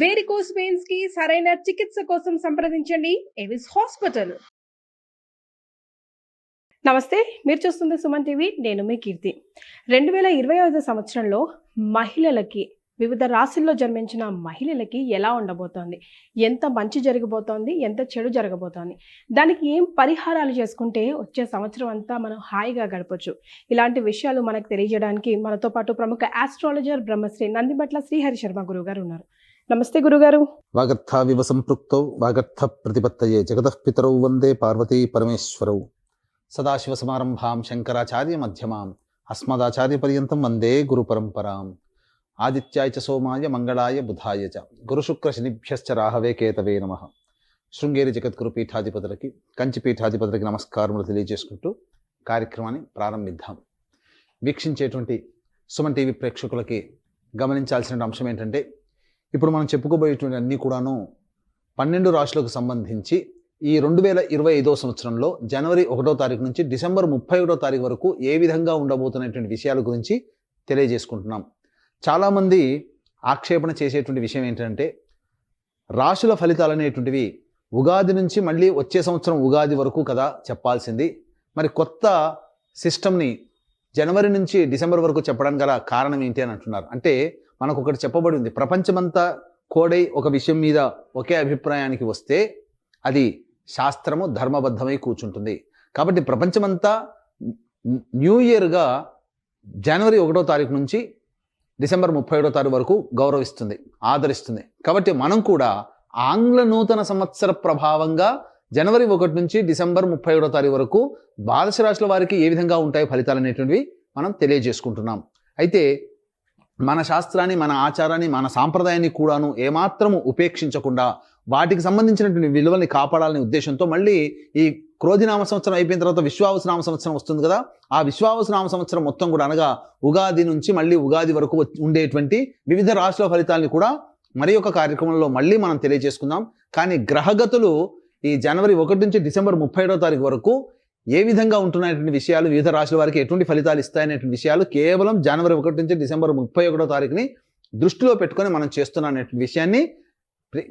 Varicose veins కి సరైన చికిత్స కోసం సంప్రదించండి ఎవిస్ హాస్పిటల్. నమస్తే, మీరు చూస్తుంది సుమన్ టీవీ. నేను మీ కీర్తి. 2025 సంవత్సరంలో మహిళలకి, వివిధ రాశుల్లో జన్మించిన మహిళలకి ఎలా ఉండబోతోంది, ఎంత మంచి జరగబోతోంది, ఎంత చెడు జరగబోతోంది, దానికి ఏం పరిహారాలు చేసుకుంటే వచ్చే సంవత్సరం అంతా మనం హాయిగా గడపచ్చు, ఇలాంటి విషయాలు మనకు తెలియజేయడానికి మనతో పాటు ప్రముఖ ఆస్ట్రాలజర్ బ్రహ్మశ్రీ నందిబట్ల శ్రీహరి శర్మ గురుగారు ఉన్నారు. నమస్తే గురుగారు. వాగర్థావివ సంపృక్తౌ వాగర్థ ప్రతిపత్తయే జగతః పితరౌ వందే పార్వతీ పరమేశ్వరౌ. సదాశివ సమారంభాం శంకరాచార్య మధ్యమాం అస్మదాచార్య పర్యంతం వందే గురు పరంపరాం. ఆదిత్యాయ చ సోమాయ మంగళాయ బుధాయ చ గురుశుక్ర శనిభ్యశ్చ రాహవే కేతవే నమః. శృంగేరి జగద్గురు పీఠాధిపతులకి, కంచి పీఠాధిపతులకి నమస్కారములు తెలియజేసుకుంటూ కార్యక్రమాన్ని ప్రారంభిద్దాం. వీక్షించేటువంటి సుమన్ టీవీ ప్రేక్షకులకి గమనించాల్సిన అంశం ఏంటంటే, ఇప్పుడు మనం చెప్పుకోబోయేటువంటి అన్నీ కూడాను 12 రాశులకు సంబంధించి ఈ 2025 సంవత్సరంలో జనవరి 1వ తారీఖు నుంచి డిసెంబర్ 31వ తారీఖు వరకు ఏ విధంగా ఉండబోతున్నటువంటి విషయాల గురించి తెలియజేసుకుంటున్నాం. చాలామంది ఆక్షేపణ చేసేటువంటి విషయం ఏంటంటే, రాశుల ఫలితాలు అనేటువంటివి ఉగాది నుంచి మళ్ళీ వచ్చే సంవత్సరం ఉగాది వరకు కదా చెప్పాల్సింది, మరి కొత్త సిస్టమ్ని జనవరి నుంచి డిసెంబర్ వరకు చెప్పడానికి గల కారణం ఏంటి అని అంటున్నారు. అంటే మనకు ఒకటి చెప్పబడి ఉంది, ప్రపంచమంతా కోడై ఒక విషయం మీద ఒకే అభిప్రాయానికి వస్తే అది శాస్త్రము ధర్మబద్ధమై కూర్చుంటుంది. కాబట్టి ప్రపంచమంతా న్యూ ఇయర్గా జనవరి 1వ తారీఖు నుంచి డిసెంబర్ 31వ తారీఖు వరకు గౌరవిస్తుంది, ఆదరిస్తుంది. కాబట్టి మనం కూడా ఆంగ్ల నూతన సంవత్సర ప్రభావంగా జనవరి 1 నుంచి డిసెంబర్ 31వ తారీఖు వరకు ద్వాదశ రాశుల వారికి ఏ విధంగా ఉంటాయి ఫలితాలు అనేటువంటివి మనం తెలియజేసుకుంటున్నాం. అయితే మన శాస్త్రాన్ని, మన ఆచారాన్ని, మన సాంప్రదాయాన్ని కూడాను ఏమాత్రము ఉపేక్షించకుండా వాటికి సంబంధించినటువంటి విలువల్ని కాపాడాలనే ఉద్దేశంతో మళ్ళీ ఈ క్రోధినామ సంవత్సరం అయిపోయిన తర్వాత విశ్వావసునామ సంవత్సరం వస్తుంది కదా, ఆ విశ్వావసునామ సంవత్సరం మొత్తం కూడా అనగా ఉగాది నుంచి మళ్ళీ ఉగాది వరకు ఉండేటువంటి వివిధ రాశుల ఫలితాలని కూడా మరి ఒక కార్యక్రమంలో మళ్ళీ మనం తెలియజేసుకుందాం. కానీ గ్రహగతులు ఈ జనవరి 1 నుంచి డిసెంబర్ 31వ తారీఖు వరకు ఏ విధంగా ఉంటున్నటువంటి విషయాలు, వివిధ రాశుల వారికి ఎటువంటి ఫలితాలు ఇస్తాయనేటువంటి విషయాలు కేవలం జనవరి 1 నుంచి డిసెంబర్ 31వ తారీఖుని దృష్టిలో పెట్టుకొని మనం చేస్తున్నటువంటి విషయాన్ని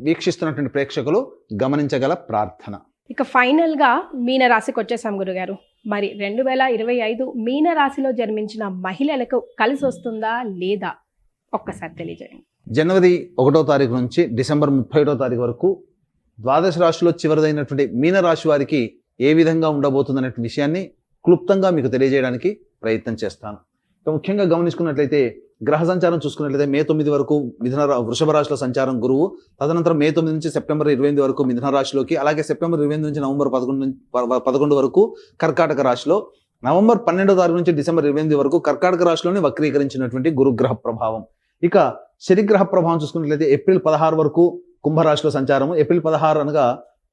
వీక్షిస్తున్నటువంటి ప్రేక్షకులు గమనించగల ప్రార్థన. ఇక ఫైనల్ గా మీన రాశికి వచ్చేసాం గురుగారు. మరి 2025 మీన రాశిలో జన్మించిన మహిళలకు కలిసి వస్తుందా లేదా ఒక్కసారి తెలియజేయండి. జనవరి 1వ తారీఖు నుంచి డిసెంబర్ 31వ తారీఖు వరకు ద్వాదశ రాశిలో చివరిదైనటువంటి మీన రాశి వారికి ఏ విధంగా ఉండబోతుందనే విషయాన్ని క్లుప్తంగా మీకు తెలియజేయడానికి ప్రయత్నం చేస్తాను. ముఖ్యంగా గమనించుకున్నట్లయితే గ్రహ సంచారం చూసుకున్నట్లయితే మే 9 వరకు వృషభ రాశిలో సంచారం గురువు, తదనంతరం మే 9 నుంచి సెప్టెంబర్ 28 వరకు మిథున రాశిలోకి, అలాగే సెప్టెంబర్ 28 నుంచి నవంబర్ 11 వరకు కర్కాటక రాశిలో, నవంబర్ 12వ తారీఖు నుంచి డిసెంబర్ 28 వరకు కర్కాటక రాశిలోనే వక్రీకరించినటువంటి గురుగ్రహ ప్రభావం. ఇక శనిగ్రహ ప్రభావం చూసుకున్నట్లయితే ఏప్రిల్ 16 వరకు కుంభరాశిలో సంచారము, ఏప్రిల్ 16 అనగా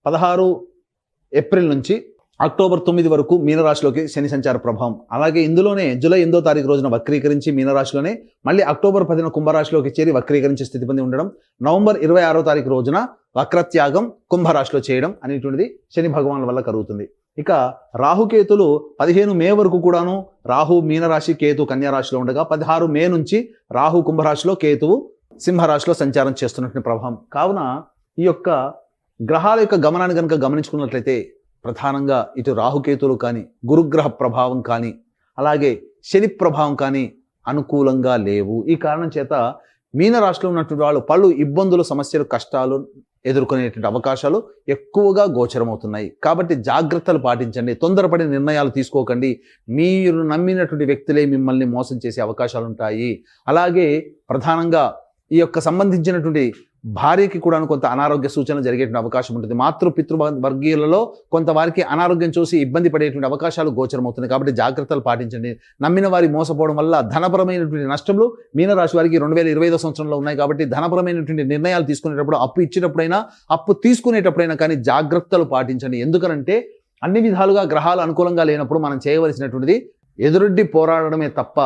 16 ఏప్రిల్ నుంచి అక్టోబర్ 9 వరకు మీనరాశిలోకి శని సంచార ప్రభావం. అలాగే ఇందులోనే జూలై 8వ తారీఖు రోజున వక్రీకరించి మీనరాశిలోనే మళ్ళీ అక్టోబర్ 10న కుంభరాశిలోకి చేరి వక్రీకరించే స్థితి పొంది ఉండడం, నవంబర్ 26వ తారీఖు రోజున వక్రత్యాగం కుంభరాశిలో చేయడం అనేటువంటిది శని భగవాన్ వల్ల కలుగుతుంది. ఇక రాహుకేతులు 15 మే వరకు కూడాను రాహు మీనరాశి, కేతు కన్యారాశిలో ఉండగా 16 మే నుంచి రాహు కుంభరాశిలో, కేతువు సింహరాశిలో సంచారం చేస్తున్నటువంటి ప్రభావం. కావున ఈ యొక్క గ్రహాల యొక్క గమనాన్ని కనుక గమనించుకున్నట్లయితే ప్రధానంగా ఇటు రాహుకేతులు కానీ, గురుగ్రహ ప్రభావం కానీ, అలాగే శని ప్రభావం కానీ అనుకూలంగా లేవు. ఈ కారణం చేత మీనరాశిలో ఉన్నటువంటి వాళ్ళు పలు ఇబ్బందులు, సమస్యలు, కష్టాలు ఎదుర్కొనేటువంటి అవకాశాలు ఎక్కువగా గోచరమవుతున్నాయి. కాబట్టి జాగ్రత్తలు పాటించండి, తొందరపడి నిర్ణయాలు తీసుకోకండి. మీరు నమ్మినటువంటి వ్యక్తులే మిమ్మల్ని మోసం చేసే అవకాశాలు ఉంటాయి. అలాగే ప్రధానంగా ఈ యొక్క సంబంధించినటువంటి భార్యకి కూడా కొంత అనారోగ్య సూచనలు జరిగేటువంటి అవకాశం ఉంటుంది. పితృ వర్గీయులలో కొంతవారికి అనారోగ్యం చూసి ఇబ్బంది పడేటువంటి అవకాశాలు గోచరమవుతున్నాయి. కాబట్టి జాగ్రత్తలు పాటించండి. నమ్మిన వారి మోసపోవడం వల్ల ధనపరమైనటువంటి నష్టములు మీనరాశి వారికి 2025 సంవత్సరంలో ఉన్నాయి. కాబట్టి ధనపరమైనటువంటి నిర్ణయాలు తీసుకునేటప్పుడు, అప్పు ఇచ్చేటప్పుడైనా, అప్పు తీసుకునేటప్పుడైనా కానీ జాగ్రత్తలు పాటించండి. ఎందుకనంటే అన్ని విధాలుగా గ్రహాలు అనుకూలంగా లేనప్పుడు మనం చేయవలసినటువంటిది ఎదురొడ్డి పోరాడమే తప్ప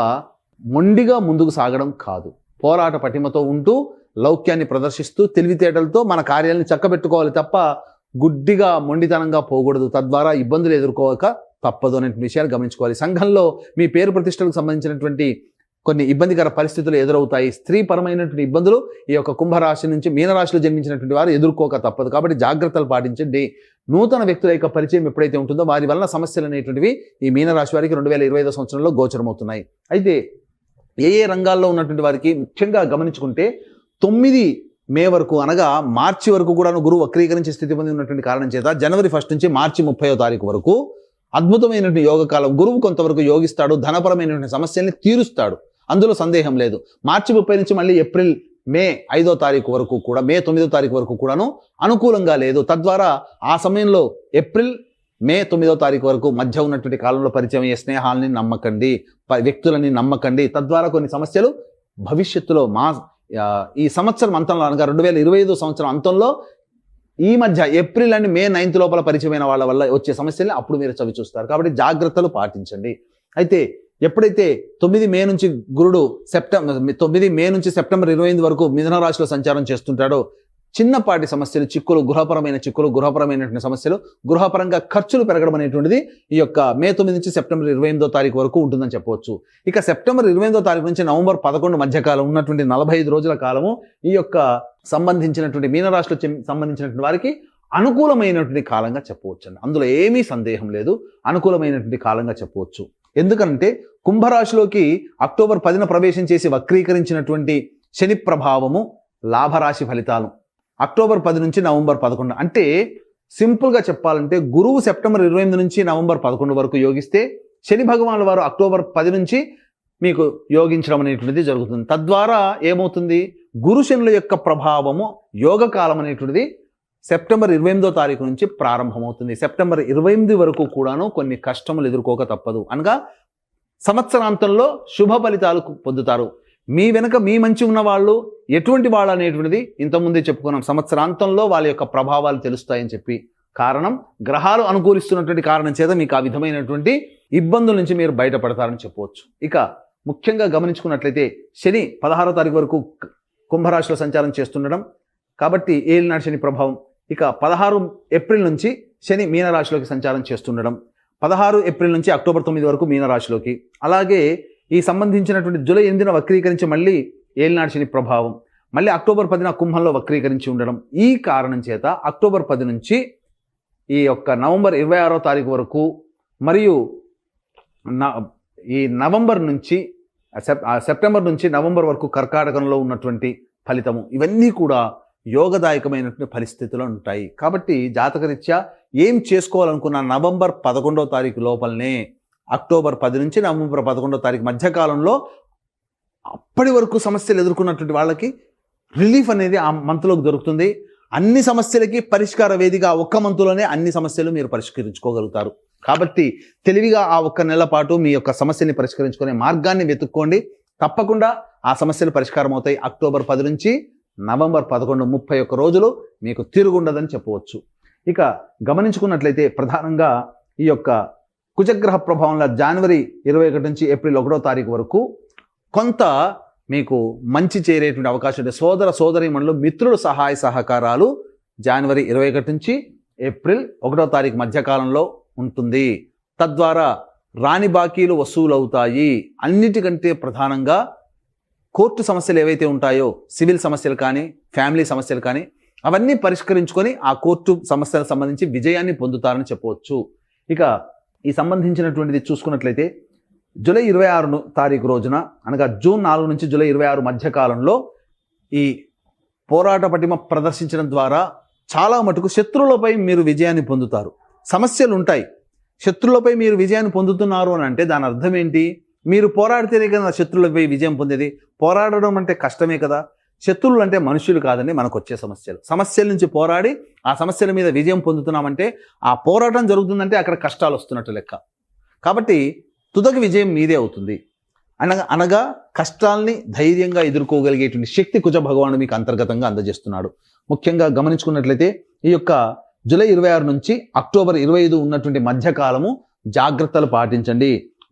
మొండిగా ముందుకు సాగడం కాదు. పోరాట పటిమతో ఉంటూ లౌక్యాన్ని ప్రదర్శిస్తూ తెలివితేటలతో మన కార్యాలను చక్కబెట్టుకోవాలి తప్ప గుడ్డిగా మొండితనంగా పోకూడదు. తద్వారా ఇబ్బందులు ఎదుర్కోక తప్పదు అనే విషయాలు గమనించుకోవాలి. సంఘంలో మీ పేరు ప్రతిష్టలకు సంబంధించినటువంటి కొన్ని ఇబ్బందికర పరిస్థితులు ఎదురవుతాయి. స్త్రీపరమైనటువంటి ఇబ్బందులు ఈ యొక్క కుంభరాశి నుంచి మీనరాశిలో జన్మించినటువంటి వారు ఎదుర్కోక తప్పదు. కాబట్టి జాగ్రత్తలు పాటించండి. నూతన వ్యక్తుల యొక్క పరిచయం ఎప్పుడైతే ఉంటుందో వారి వలన సమస్యలు అనేటువంటివి ఈ మీనరాశి వారికి 2025 సంవత్సరంలో గోచరమవుతున్నాయి. అయితే ఏ రంగాల్లో ఉన్నటువంటి వారికి ముఖ్యంగా గమనించుకుంటే 9 మే వరకు అనగా మార్చి వరకు కూడా గురువు వక్రీకరించే స్థితి పొంది ఉన్నటువంటి కారణం చేత జనవరి 1 నుంచి మార్చి 30వ తారీఖు వరకు అద్భుతమైనటువంటి యోగకాలం. గురువు కొంతవరకు యోగిస్తాడు, ధనపరమైనటువంటి సమస్యల్ని తీరుస్తాడు, అందులో సందేహం లేదు. మార్చి 30 నుంచి మళ్ళీ ఏప్రిల్ మే 5వ తారీఖు వరకు కూడా, మే 9వ తారీఖు వరకు కూడాను అనుకూలంగా లేదు. తద్వారా ఆ సమయంలో ఏప్రిల్ మే 9వ తారీఖు వరకు మధ్య ఉన్నటువంటి కాలంలో పరిచయం అయ్యే స్నేహాలని నమ్మకండి, వ్యక్తులని నమ్మకండి. తద్వారా కొన్ని సమస్యలు భవిష్యత్తులో ఈ సంవత్సరం అంతంలో అనగా 2025 సంవత్సరం అంతంలో ఈ మధ్య ఏప్రిల్ అండ్ మే 9th లోపల పరిచయమైన వాళ్ళ వల్ల వచ్చే సమస్యల్ని అప్పుడు మీరు చవి చూస్తారు. కాబట్టి జాగ్రత్తలు పాటించండి. అయితే ఎప్పుడైతే 9 మే నుంచి గురుడు 9 మే నుంచి సెప్టెంబర్ 25 వరకు మిథున రాశిలో సంచారం చేస్తుంటాడో చిన్నపాటి సమస్యలు, చిక్కులు, గృహపరమైన చిక్కులు, గృహపరమైనటువంటి సమస్యలు, గృహపరంగా ఖర్చులు పెరగడం అనేటువంటిది ఈ యొక్క మే 9 నుంచి సెప్టెంబర్ 28వ తారీఖు వరకు ఉంటుందని చెప్పవచ్చు. ఇక సెప్టెంబర్ 28వ తారీఖు నుంచి నవంబర్ 11 మధ్యకాలం ఉన్నటువంటి 45 రోజుల కాలము ఈ యొక్క సంబంధించినటువంటి మీనరాశిలో సంబంధించినటువంటి వారికి అనుకూలమైనటువంటి కాలంగా చెప్పవచ్చు అండి. అందులో ఏమీ సందేహం లేదు, అనుకూలమైనటువంటి కాలంగా చెప్పవచ్చు. ఎందుకంటే కుంభరాశిలోకి అక్టోబర్ 10న ప్రవేశం చేసి వక్రీకరించినటువంటి శని ప్రభావము లాభరాశి ఫలితాలు అక్టోబర్ 10 నుంచి నవంబర్ 11. అంటే సింపుల్గా చెప్పాలంటే గురువు సెప్టెంబర్ 28 నుంచి నవంబర్ 11 వరకు యోగిస్తే శని భగవానుల వారు అక్టోబర్ 10 నుంచి మీకు యోగించడం అనేటువంటిది జరుగుతుంది. తద్వారా ఏమవుతుంది, గురు శనుల యొక్క ప్రభావము యోగకాలం అనేటువంటిది సెప్టెంబర్ 28వ తారీఖు నుంచి ప్రారంభమవుతుంది. సెప్టెంబర్ 28 వరకు కూడాను కొన్ని కష్టములు ఎదుర్కోక తప్పదు. అనగా సంవత్సరాంతంలో శుభ ఫలితాలు పొందుతారు. మీ వెనుక మీ మంచి ఉన్న వాళ్ళు ఎటువంటి వాళ్ళు అనేటువంటిది ఇంతకుముందే చెప్పుకున్నాం. సంవత్సరాంతంలో వాళ్ళ యొక్క ప్రభావాలు తెలుస్తాయని చెప్పి, కారణం గ్రహాలు అనుకూలిస్తున్నటువంటి కారణం చేత మీకు ఆ విధమైనటువంటి ఇబ్బందుల నుంచి మీరు బయటపడతారని చెప్పవచ్చు. ఇక ముఖ్యంగా గమనించుకున్నట్లయితే శని 16వ తారీఖు వరకు కుంభరాశిలో సంచారం చేస్తుండడం కాబట్టి ఏలినాటి శని ప్రభావం. ఇక 16 ఏప్రిల్ నుంచి శని మీనరాశిలోకి సంచారం చేస్తుండడం, 16 ఏప్రిల్ నుంచి అక్టోబర్ 9 వరకు మీనరాశిలోకి, అలాగే ఈ సంబంధించినటువంటి జూలై 8న వక్రీకరించి మళ్ళీ ఏలినాటి శని ప్రభావం, మళ్ళీ అక్టోబర్ 10న కుంభంలో వక్రీకరించి ఉండడం. ఈ కారణం చేత అక్టోబర్ 10 నుంచి ఈ యొక్క నవంబర్ 26వ తారీఖు వరకు మరియు ఈ నవంబర్ నుంచి సెప్టెంబర్ నుంచి నవంబర్ వరకు కర్కాటకంలో ఉన్నటువంటి ఫలితము ఇవన్నీ కూడా యోగదాయకమైనటువంటి పరిస్థితులు ఉంటాయి. కాబట్టి జాతకరీత్యా ఏం చేసుకోవాలనుకున్న నవంబర్ 11వ తారీఖు లోపలనే అక్టోబర్ 10 నుంచి నవంబర్ 11వ తారీఖు మధ్యకాలంలో అప్పటి వరకు సమస్యలు ఎదుర్కొన్నటువంటి వాళ్ళకి రిలీఫ్ అనేది ఆ మంత్లోకి దొరుకుతుంది. అన్ని సమస్యలకి పరిష్కార వేదిక ఒక్క మంత్లోనే అన్ని సమస్యలు మీరు పరిష్కరించుకోగలుగుతారు. కాబట్టి తెలివిగా ఆ ఒక్క నెల పాటు మీ యొక్క సమస్యని పరిష్కరించుకునే మార్గాన్ని వెతుక్కోండి. తప్పకుండా ఆ సమస్యలు పరిష్కారం అవుతాయి. అక్టోబర్ 10 నుంచి నవంబర్ 11 31 రోజులు మీకు తిరుగుండదని చెప్పవచ్చు. ఇక గమనించుకున్నట్లయితే ప్రధానంగా ఈ యొక్క కుజగ్రహ ప్రభావంలో జనవరి 21 నుంచి ఏప్రిల్ 1వ తారీఖు వరకు కొంత మీకు మంచి చేరేటువంటి అవకాశం ఉంది. సోదర సోదరీమణులు మిత్రుల సహాయ సహకారాలు జనవరి 21 నుంచి ఏప్రిల్ 1వ తారీఖు మధ్యకాలంలో ఉంటుంది. తద్వారా రాని బాకీలు వసూలవుతాయి. అన్నిటికంటే ప్రధానంగా కోర్టు సమస్యలు ఏవైతే ఉంటాయో, సివిల్ సమస్యలు కానీ ఫ్యామిలీ సమస్యలు కానీ అవన్నీ పరిష్కరించుకొని ఆ కోర్టు సమస్యలకు సంబంధించి విజయాన్ని పొందుతారని చెప్పవచ్చు. ఇక ఈ సంబంధించినటువంటిది చూసుకున్నట్లయితే జూలై 26 తారీఖు రోజున అనగా జూన్ 4 నుంచి జూలై 26 మధ్యకాలంలో ఈ పోరాట పటిమ ప్రదర్శించడం ద్వారా చాలా మటుకు శత్రువులపై మీరు విజయాన్ని పొందుతారు. సమస్యలు ఉంటాయి, శత్రువులపై మీరు విజయాన్ని పొందుతున్నారు అని అంటే దాని అర్థం ఏంటి? మీరు పోరాడితేనే కదా శత్రువులపై విజయం పొందేది. పోరాడడం అంటే కష్టమే కదా. శత్రువులు అంటే మనుషులు కాదండి, మనకు వచ్చే సమస్యల నుంచి పోరాడి ఆ సమస్యల మీద విజయం పొందుతున్నామంటే ఆ పోరాటం జరుగుతుందంటే అక్కడ కష్టాలు వస్తున్నట్టు లెక్క. కాబట్టి తుదకు విజయం మీదే అవుతుంది. అనగా కష్టాల్ని ధైర్యంగా ఎదుర్కోగలిగేటువంటి శక్తి కుజ భగవానుడు మీకు అంతర్గతంగా అందజేస్తున్నాడు. ముఖ్యంగా గమనించుకున్నట్లయితే ఈ యొక్క జూలై 26 నుంచి అక్టోబర్ 25 ఉన్నటువంటి మధ్యకాలము జాగ్రత్తలు పాటించండి.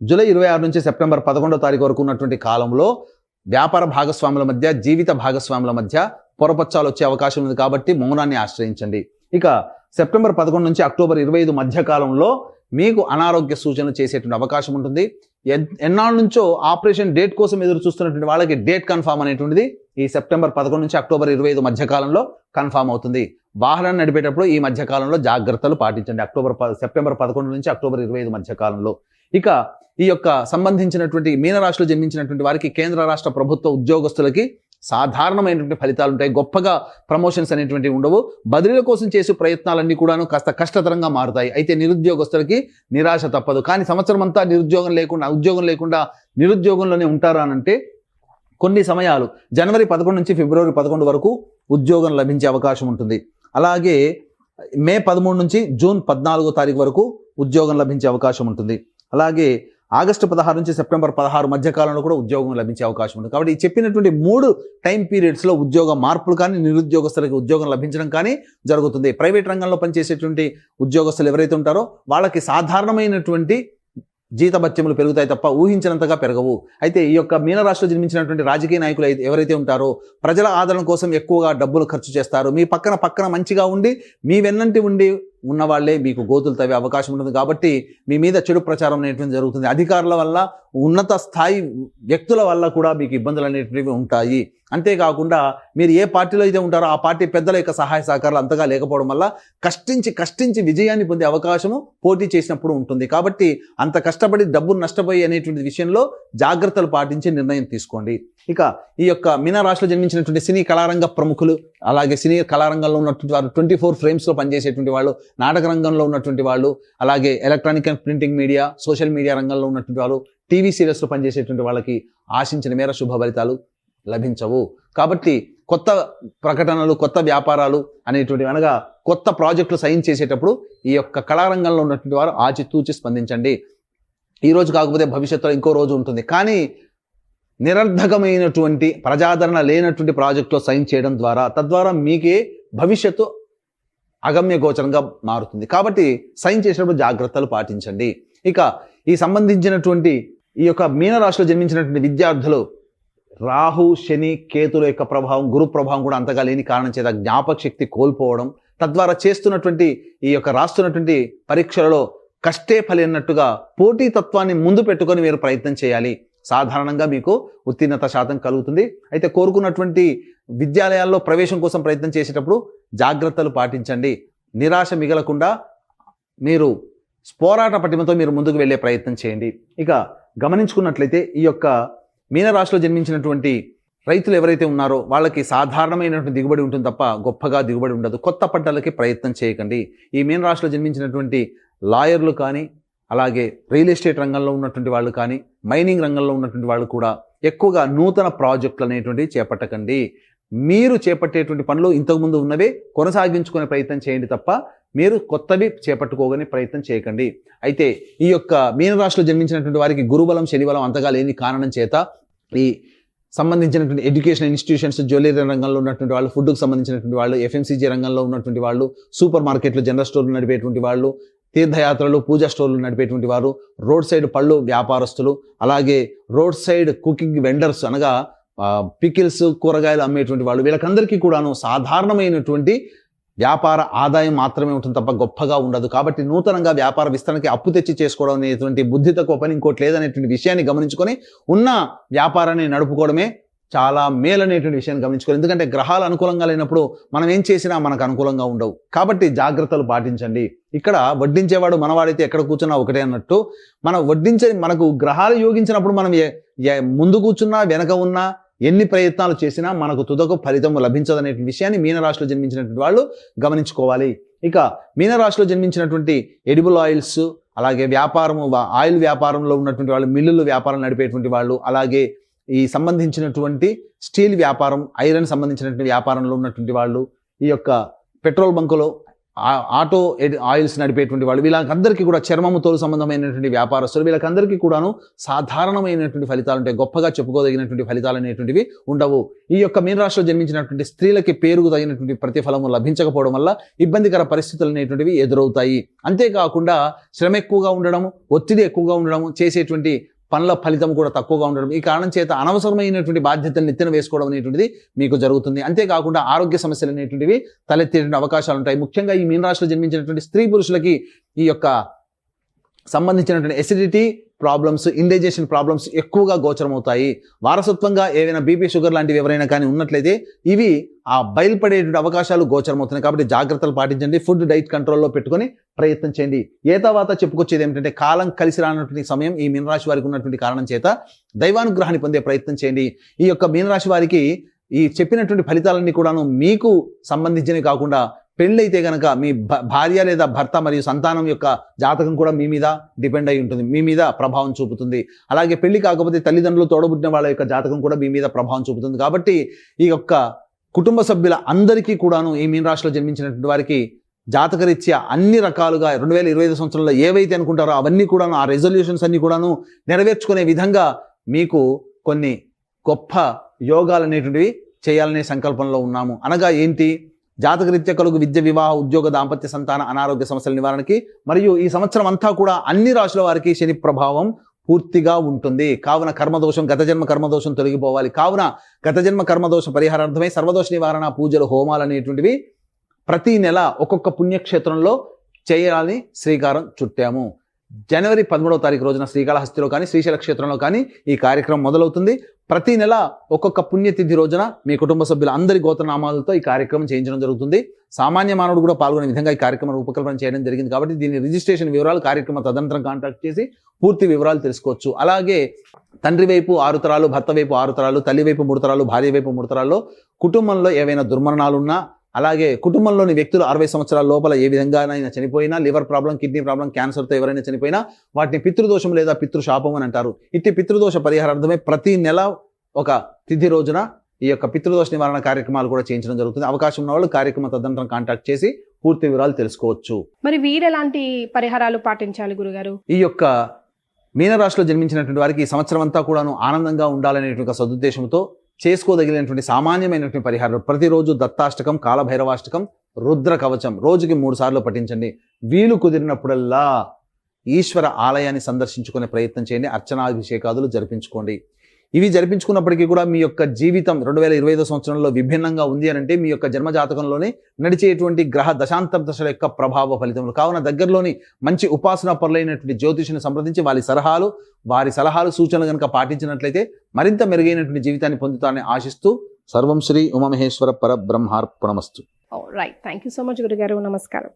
జూలై 26 నుంచి సెప్టెంబర్ 11వ తారీఖు వరకు ఉన్నటువంటి కాలంలో వ్యాపార భాగస్వాముల మధ్య, జీవిత భాగస్వాముల మధ్య పొరపచ్చాలు వచ్చే అవకాశం ఉంది. కాబట్టి మౌనాన్ని ఆశ్రయించండి. ఇక సెప్టెంబర్ 11 నుంచి అక్టోబర్ 25 మధ్యకాలంలో మీకు అనారోగ్య సూచనలు చేసేటువంటి అవకాశం ఉంటుంది. ఎన్నాళ్ళ నుంచో ఆపరేషన్ డేట్ కోసం ఎదురు చూస్తున్నటువంటి వాళ్ళకి డేట్ కన్ఫామ్ అనేటువంటిది ఈ సెప్టెంబర్ 11 నుంచి అక్టోబర్ 25 మధ్యకాలంలో కన్ఫామ్ అవుతుంది. వాహనాన్ని నడిపేటప్పుడు ఈ మధ్యకాలంలో జాగ్రత్తలు పాటించండి. సెప్టెంబర్ 11 నుంచి అక్టోబర్ 25 మధ్యకాలంలో. ఇక ఈ యొక్క సంబంధించినటువంటి మీనరాశిలో జన్మించినటువంటి వారికి కేంద్ర రాష్ట్ర ప్రభుత్వ ఉద్యోగస్తులకి సాధారణమైనటువంటి ఫలితాలు ఉంటాయి. గొప్పగా ప్రమోషన్స్ అనేటువంటివి ఉండవు. బదిలీల కోసం చేసే ప్రయత్నాలన్నీ కూడాను కాస్త కష్టతరంగా మారుతాయి. అయితే నిరుద్యోగస్తులకి నిరాశ తప్పదు. కానీ సంవత్సరం అంతా ఉద్యోగం లేకుండా నిరుద్యోగంలోనే ఉంటారా అనంటే కొన్ని సమయాలు జనవరి 11 నుంచి ఫిబ్రవరి 11 వరకు ఉద్యోగం లభించే అవకాశం ఉంటుంది. అలాగే మే 13 నుంచి జూన్ 14 తారీఖు వరకు ఉద్యోగం లభించే అవకాశం ఉంటుంది. అలాగే ఆగస్టు 16 నుంచి సెప్టెంబర్ 16 మధ్యకాలంలో కూడా ఉద్యోగం లభించే అవకాశం ఉంది. కాబట్టి ఈ చెప్పినటువంటి 3 టైం పీరియడ్స్లో ఉద్యోగ మార్పులు కానీ నిరుద్యోగస్తులకి ఉద్యోగం లభించడం కానీ జరుగుతుంది. ప్రైవేట్ రంగంలో పనిచేసేటువంటి ఉద్యోగస్తులు ఎవరైతే ఉంటారో వాళ్ళకి సాధారణమైనటువంటి జీతభత్యములు పెరుగుతాయి తప్ప ఊహించినంతగా పెరగవు. అయితే ఈ యొక్క మీనరాశిలో జన్మించినటువంటి రాజకీయ నాయకులు ఎవరైతే ఉంటారో ప్రజల ఆదరణ కోసం ఎక్కువగా డబ్బులు ఖర్చు చేస్తారు. మీ పక్కన మంచిగా ఉండి మీ వెన్నంటి ఉండి ఉన్న వాళ్ళే మీకు గోతులు తవ్వే అవకాశం ఉంటుంది. కాబట్టి మీ మీద చెడు ప్రచారం అనేటువంటి జరుగుతుంది. అధికారుల వల్ల ఉన్నత స్థాయి వ్యక్తుల వల్ల కూడా మీకు ఇబ్బందులు అనేటువంటివి ఉంటాయి. అంతేకాకుండా మీరు ఏ పార్టీలో అయితే ఉంటారో ఆ పార్టీ పెద్దల యొక్క సహాయ సహకారాలు అంతగా లేకపోవడం వల్ల కష్టించి విజయాన్ని పొందే అవకాశము పోటీ చేసినప్పుడు ఉంటుంది. కాబట్టి అంత కష్టపడి డబ్బును నష్టపోయి అనేటువంటి విషయంలో జాగ్రత్తలు పాటించి నిర్ణయం తీసుకోండి. ఇక ఈ యొక్క మీనరాశిలో జన్మించినటువంటి సినీ కళారంగ ప్రముఖులు, అలాగే సినీ కళారంగంలో ఉన్నటువంటి వారు, 24 ఫ్రేమ్స్లో పనిచేసేటువంటి వాళ్ళు, నాటక రంగంలో ఉన్నటువంటి వాళ్ళు, అలాగే electronic and printing media, social media రంగంలో ఉన్నటువంటి వాళ్ళు, టీవీ సీరియల్స్లో పనిచేసేటువంటి వాళ్ళకి ఆశించిన మేర శుభ ఫలితాలు లభించవు. కాబట్టి కొత్త ప్రకటనలు, కొత్త వ్యాపారాలు అనేటువంటి అనగా కొత్త ప్రాజెక్టులు సైన్ చేసేటప్పుడు ఈ యొక్క కళారంగంలో ఉన్నటువంటి వారు ఆచితూచి స్పందించండి. ఈ రోజు కాకపోతే భవిష్యత్తులో ఇంకో రోజు ఉంటుంది. కానీ నిరర్ధకమైనటువంటి ప్రజాదరణ లేనటువంటి ప్రాజెక్టులో సైన్ చేయడం ద్వారా తద్వారా మీకే భవిష్యత్తు అగమ్య గోచరంగా మారుతుంది. కాబట్టి సైన్ చేసినప్పుడు జాగ్రత్తలు పాటించండి. ఇక ఈ సంబంధించినటువంటి ఈ యొక్క మీనరాశిలో జన్మించినటువంటి విద్యార్థులు రాహు, శని, కేతుల యొక్క ప్రభావం, గురు ప్రభావం కూడా అంతగా లేని కారణం చేత జ్ఞాపక శక్తి కోల్పోవడం, తద్వారా చేస్తున్నటువంటి ఈ యొక్క రాస్తున్నటువంటి పరీక్షలలో కష్టే ఫలినట్టుగా పోటీతత్వాన్ని ముందు పెట్టుకొని మీరు ప్రయత్నం చేయాలి. సాధారణంగా మీకు ఉత్తీర్ణత శాతం కలుగుతుంది. అయితే కోరుకున్నటువంటి విద్యాలయాల్లో ప్రవేశం కోసం ప్రయత్నం చేసేటప్పుడు జాగ్రత్తలు పాటించండి. నిరాశ మిగలకుండా మీరు పోరాట పటిమతో మీరు ముందుకు వెళ్ళే ప్రయత్నం చేయండి. ఇక గమనించుకున్నట్లయితే ఈ యొక్క మీనరాశిలో జన్మించినటువంటి రైతులు ఎవరైతే ఉన్నారో వాళ్ళకి సాధారణమైనటువంటి దిగుబడి ఉంటుంది తప్ప గొప్పగా దిగుబడి ఉండదు. కొత్త పంటలకి ప్రయత్నం చేయకండి. ఈ మీనరాశిలో జన్మించినటువంటి లాయర్లు కానీ, అలాగే రియల్ ఎస్టేట్ రంగంలో ఉన్నటువంటి వాళ్ళు కానీ, మైనింగ్ రంగంలో ఉన్నటువంటి వాళ్ళు కూడా ఎక్కువగా నూతన ప్రాజెక్టులు అనేటువంటివి చేపట్టకండి. మీరు చేపట్టేటువంటి పనులు ఇంతకుముందు ఉన్నవే కొనసాగించుకునే ప్రయత్నం చేయండి తప్ప మీరు కొత్తవి చేపట్టుకోగానే ప్రయత్నం చేయకండి. అయితే ఈ యొక్క మీనరాశిలో జన్మించినటువంటి వారికి గురుబలం, శనిబలం అంతగా లేని కారణం చేత ఈ సంబంధించినటువంటి ఎడ్యుకేషన్ ఇన్స్టిట్యూషన్స్, జ్యువెలరీ రంగంలో ఉన్నటువంటి వాళ్ళు, ఫుడ్కు సంబంధించినటువంటి వాళ్ళు, ఎఫ్ఎంసీజీ రంగంలో ఉన్నటువంటి వాళ్ళు, సూపర్ మార్కెట్లు, జనరల్ స్టోర్లు నడిపేటువంటి వాళ్ళు, తీర్థయాత్రలు, పూజా స్టోర్లు నడిపేటువంటి వారు, రోడ్ సైడ్ పళ్ళు వ్యాపారస్తులు, అలాగే రోడ్ సైడ్ కుకింగ్ వెండర్స్ అనగా పికిల్స్, కూరగాయలు అమ్మేటువంటి వాళ్ళు, వీళ్ళకందరికీ కూడాను సాధారణమైనటువంటి వ్యాపార ఆదాయం మాత్రమే ఉంటుంది తప్ప గొప్పగా ఉండదు. కాబట్టి నూతనంగా వ్యాపార విస్తరణకి అప్పు తెచ్చి చేసుకోవడం అనేటువంటి బుద్ధి తక్కువ పని ఇంకోటి లేదనేటువంటి విషయాన్ని గమనించుకొని ఉన్న వ్యాపారాన్ని నడుపుకోవడమే చాలా మేలనేటువంటి విషయాన్ని గమనించుకోవాలి. ఎందుకంటే గ్రహాలు అనుకూలంగా లేనప్పుడు మనం ఏం చేసినా మనకు అనుకూలంగా ఉండవు. కాబట్టి జాగ్రత్తలు పాటించండి. ఇక్కడ వడ్డించేవాడు మనవాడైతే ఎక్కడ కూర్చున్నా ఒకటే అన్నట్టు మనకు గ్రహాలు యోగించినప్పుడు మనం ముందు కూర్చున్నా వెనక ఉన్నా ఎన్ని ప్రయత్నాలు చేసినా మనకు తుదకు ఫలితం లభించదనే విషయాన్ని మీనరాశిలో జన్మించినటువంటి వాళ్ళు గమనించుకోవాలి. ఇక మీనరాశిలో జన్మించినటువంటి ఎడిబుల్ ఆయిల్స్, అలాగే ఆయిల్ వ్యాపారంలో ఉన్నటువంటి వాళ్ళు, మిల్లులు వ్యాపారం నడిపేటువంటి వాళ్ళు, అలాగే ఈ సంబంధించినటువంటి స్టీల్ వ్యాపారం, ఐరన్ సంబంధించినటువంటి వ్యాపారంలో ఉన్నటువంటి వాళ్ళు, ఈ యొక్క పెట్రోల్ బంకులో ఆటో ఆయిల్స్ నడిపేటువంటి వాళ్ళు, వీళ్ళకందరికీ కూడా చర్మము తోలు సంబంధమైనటువంటి వ్యాపారస్తులు, వీళ్ళకందరికీ కూడాను సాధారణమైనటువంటి ఫలితాలు ఉంటాయి. గొప్పగా చెప్పుకోదగినటువంటి ఫలితాలు అనేటువంటివి ఉండవు. ఈ యొక్క మీనరాశిలో జన్మించినటువంటి స్త్రీలకి పేరుకు తగినటువంటి ప్రతిఫలము లభించకపోవడం వల్ల ఇబ్బందికర పరిస్థితులు అనేటువంటివి ఎదురవుతాయి. అంతేకాకుండా శ్రమ ఎక్కువగా ఉండడము, ఒత్తిడి ఎక్కువగా ఉండడము, చేసేటువంటి పనుల ఫలితం కూడా తక్కువగా ఉండడం, ఈ కారణం చేత అనవసరమైనటువంటి బాధ్యతలను నెత్తిన వేసుకోవడం అనేటువంటిది మీకు జరుగుతుంది. అంతేకాకుండా ఆరోగ్య సమస్యలు అనేటువంటివి తలెత్తేటువంటి అవకాశాలు ఉంటాయి. ముఖ్యంగా ఈ మీనరాశిలో జన్మించినటువంటి స్త్రీ పురుషులకి ఈ యొక్క సంబంధించినటువంటి ఎసిడిటీ ప్రాబ్లమ్స్, ఇండైజెషన్ ప్రాబ్లమ్స్ ఎక్కువగా గోచరమవుతాయి. వారసత్వంగా ఏవైనా బీపీ, షుగర్ లాంటివి ఎవరైనా కానీ ఉన్నట్లయితే ఇవి ఆ బయలుపడేటువంటి అవకాశాలు గోచరమవుతున్నాయి. కాబట్టి జాగ్రత్తలు పాటించండి. ఫుడ్ డైట్ కంట్రోల్లో పెట్టుకొని ప్రయత్నం చేయండి. ఏ తర్వాత చెప్పుకొచ్చేది ఏమిటంటే, కాలం కలిసి రానటువంటి సమయం ఈ మీనరాశి వారికి ఉన్నటువంటి కారణం చేత దైవానుగ్రహాన్ని పొందే ప్రయత్నం చేయండి. ఈ యొక్క మీనరాశి వారికి ఈ చెప్పినటువంటి ఫలితాలన్నీ కూడాను మీకు సంబంధించినవి కాకుండా, పెళ్ళైతే గనక మీ భార్య లేదా భర్త మరియు సంతానం యొక్క జాతకం కూడా మీ మీద డిపెండ్ అయి ఉంటుంది, మీ మీద ప్రభావం చూపుతుంది. అలాగే పెళ్లి కాకపోతే తల్లిదండ్రులు, తోడబుట్టిన వాళ్ళ యొక్క జాతకం కూడా మీ మీద ప్రభావం చూపుతుంది. కాబట్టి ఈ యొక్క కుటుంబ సభ్యుల అందరికీ కూడాను ఈ మీనరాశిలో జన్మించినటువంటి వారికి జాతకరీత్యా అన్ని రకాలుగా 2025 సంవత్సరంలో ఏవైతే అనుకుంటారో అవన్నీ కూడాను, ఆ రెజల్యూషన్స్ అన్ని కూడాను నెరవేర్చుకునే విధంగా మీకు కొన్ని గొప్ప యోగాలు అనేటువంటివి చేయాలనే సంకల్పంలో ఉన్నాము. అనగా ఏంటి? జాతకరీత్యా కలుగు విద్య, వివాహ, ఉద్యోగ, దాంపత్య, సంతాన, అనారోగ్య సమస్యల నివారణకి మరియు ఈ సంవత్సరం అంతా కూడా అన్ని రాశుల వారికి శని ప్రభావం పూర్తిగా ఉంటుంది. కావున కర్మదోషం, గత జన్మ కర్మదోషం తొలగిపోవాలి. కావున గత జన్మ కర్మదోష పరిహారార్థమై సర్వదోష నివారణ పూజలు, హోమాలు అనేటువంటివి ప్రతి నెల ఒక్కొక్క పుణ్యక్షేత్రంలో చేయాలని శ్రీకారం చుట్టాము. జనవరి 13వ తారీఖు రోజున శ్రీకాళహస్తిలో కానీ, శ్రీశైల క్షేత్రంలో కానీ ఈ కార్యక్రమం మొదలవుతుంది. ప్రతి నెల ఒక్కొక్క పుణ్యతిథి రోజున మీ కుటుంబ సభ్యుల అందరి గోత్రనామాలతో ఈ కార్యక్రమం చేయించడం జరుగుతుంది. సామాన్య మానవుడు కూడా పాల్గొనే విధంగా ఈ కార్యక్రమం రూపకల్పన చేయడం జరిగింది. కాబట్టి దీని రిజిస్ట్రేషన్ వివరాలు కార్యక్రమ తదనంతరం కాంటాక్ట్ చేసి పూర్తి వివరాలు తెలుసుకోవచ్చు. అలాగే తండ్రి వైపు 6 తరాలు, భర్త వైపు 6 తరాలు, తల్లి వైపు 3 తరాలు, భార్య వైపు 3 తరాల్లో కుటుంబంలో ఏవైనా దుర్మరణాలున్నా, అలాగే కుటుంబంలోని వ్యక్తులు 60 సంవత్సరాల లోపల ఏ విధంగానైనా చనిపోయినా, లివర్ ప్రాబ్లం, కిడ్నీ ప్రాబ్లం, క్యాన్సర్తో ఎవరైనా చనిపోయినా వాటిని పితృదోషం లేదా పితృశాపం అని అంటారు. ఇట్టి పితృదోష పరిహారార్థమే ప్రతి నెల ఒక తిథి రోజున ఈ యొక్క పితృదోష నివారణ కార్యక్రమాలు కూడా చేయించడం జరుగుతుంది. అవకాశం ఉన్న వాళ్ళు కార్యక్రమ తదనంతరం కాంటాక్ట్ చేసి పూర్తి వివరాలు తెలుసుకోవచ్చు. మరి వీరు ఎలాంటి పరిహారాలు పాటించాలి గురుగారు? ఈ యొక్క మీనరాశిలో జన్మించినటువంటి వారికి ఈ సంవత్సరం అంతా కూడాను ఆనందంగా ఉండాలనేటువంటి సదుద్దేశంతో చేసుకోదగినటువంటి సామాన్యమైనటువంటి పరిహారాలు. ప్రతిరోజు దత్తాష్టకం, కాలభైరవాష్టకం, రుద్ర కవచం రోజుకి 3 సార్లు పఠించండి. వీలు కుదిరినప్పుడల్లా ఈశ్వర ఆలయాన్ని సందర్శించుకునే ప్రయత్నం చేయండి. అర్చనాభిషేకాదులు జరిపించుకోండి. ఇవి జరిపించుకున్నప్పటికీ కూడా మీ యొక్క జీవితం 2025 సంవత్సరంలో విభిన్నంగా ఉంది అని అంటే మీ యొక్క జన్మజాతకంలోనే నడిచేటువంటి గ్రహ దశాంతర దశల యొక్క ప్రభావ ఫలితములు. కావున దగ్గరలోని మంచి ఉపాసనా పరులైనటువంటి జ్యోతిషుని సంప్రదించి వారి సలహాలు సూచనలు కనుక పాటించినట్లయితే మరింత మెరుగైనటువంటి జీవితాన్ని పొందుతారని ఆశిస్తూ సర్వం శ్రీ ఉమామహేశ్వర పరబ్రహ్మార్పణమస్తు. Right, thank you so much గురుగారు. నమస్కారం.